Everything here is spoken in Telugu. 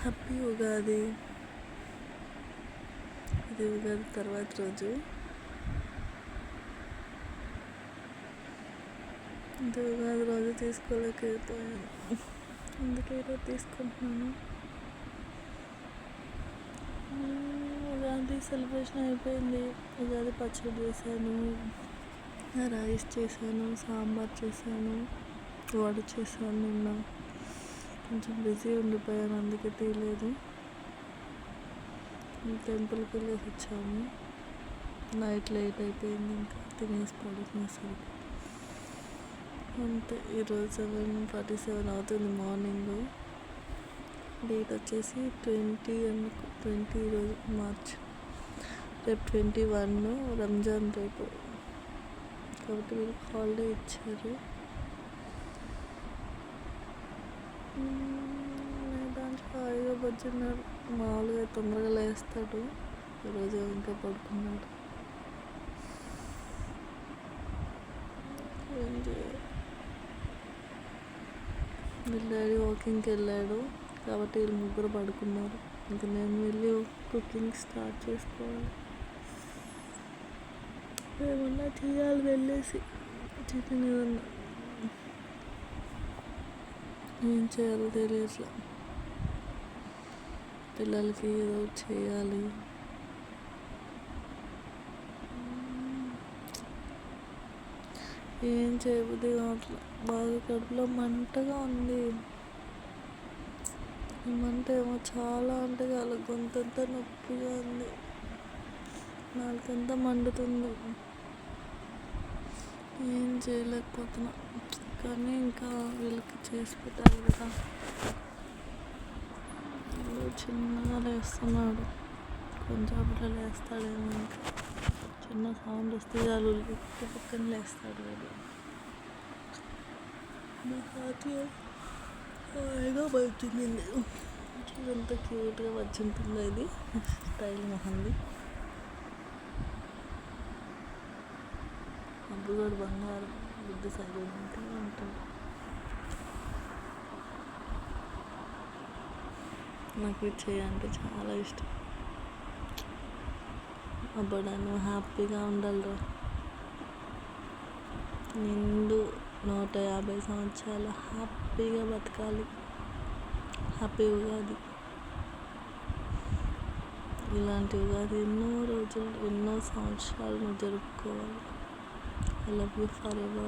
హ్యాపీ ఉగాది. ఇది ఉగాది తర్వాత రోజు. ఇది ఉగాది రోజు తీసుకోలేకపోయాను, అందుకే ఈరోజు తీసుకుంటున్నాను. ఉగాది సెలబ్రేషన్ అయిపోయింది. ఉగాది పచ్చడి చేశాను, రైస్ చేశాను, సాంబార్ చేశాను, వడ చేశాను. నిన్న కొంచెం బిజీ ఉండిపోయాను, అందుకే తీయలేదు. టెంపుల్కి వెళ్ళేసి వచ్చాము. నైట్ లేట్ అయిపోయింది, ఇంకా తినేసి పడుకునేసరికి అంతే. ఈరోజు 7:47 అవుతుంది మార్నింగ్. డేట్ వచ్చేసి 20 ఈరోజు మార్చ్. రేపు 21 రంజాన్ రేపు, కాబట్టి వీళ్ళకి హాలిడే ఇచ్చారు. దాంట్లో హాయిగా బజ్జున్నాడు. మామూలుగా తొందరగా లేస్తాడు, ఈరోజు ఇంకా పడుకున్నాడు. ఏం చేయాలి, వీళ్ళ డాడీ వాకింగ్కి వెళ్ళాడు, కాబట్టి వీళ్ళు ముగ్గురు పడుకున్నారు. ఇంకా నేను వెళ్ళి కుకింగ్ స్టార్ట్ చేసుకోవాలి. ఏమన్నా చేయాలి, వెళ్ళేసి చికెన్ ఏదన్నా. ఏం చేయాలో తెలియట్లా. పిల్లలకి ఏదో చేయాలి. ఏం చేయబుద్ది కావట్లా. బాగా కడుపులో మంటగా ఉంది. ఈ మంట ఏమో చాలా అంటే చాలా గొంతంతా నొప్పిగా ఉంది, నాకంతా మండుతుంది. ఏం చేయలేకపోతున్నా, కానీ ఇంకా వీళ్ళకి చేసి పెట్టాలి కదా. చిన్నగా లేస్తున్నాడు, కొంచెం లేస్తాడేమో. ఇంకా చిన్న సౌండ్ వస్తే చాలు పక్కన లేస్తాడు వీడు. నా హాయిగా బయటింది. ఎంత క్యూట్గా వచ్చింటుందో ఇది స్టైల్ మొహంది. అబ్బుగాడు బంగారం, బుద్ధి సైలెంట్గా ఉంటాడు. నాకు ఇది చేయాలంటే చాలా ఇష్టం. అబ్బడా, నువ్వు హ్యాపీగా ఉండాలిరా. నిండు 150 సంవత్సరాలు హ్యాపీగా బతకాలి. హ్యాపీ ఉగాది. ఇలాంటి ఉగాది ఎన్నో రోజులు, ఎన్నో సంవత్సరాలు నువ్వు జరుపుకోవాలి. I love you for ever.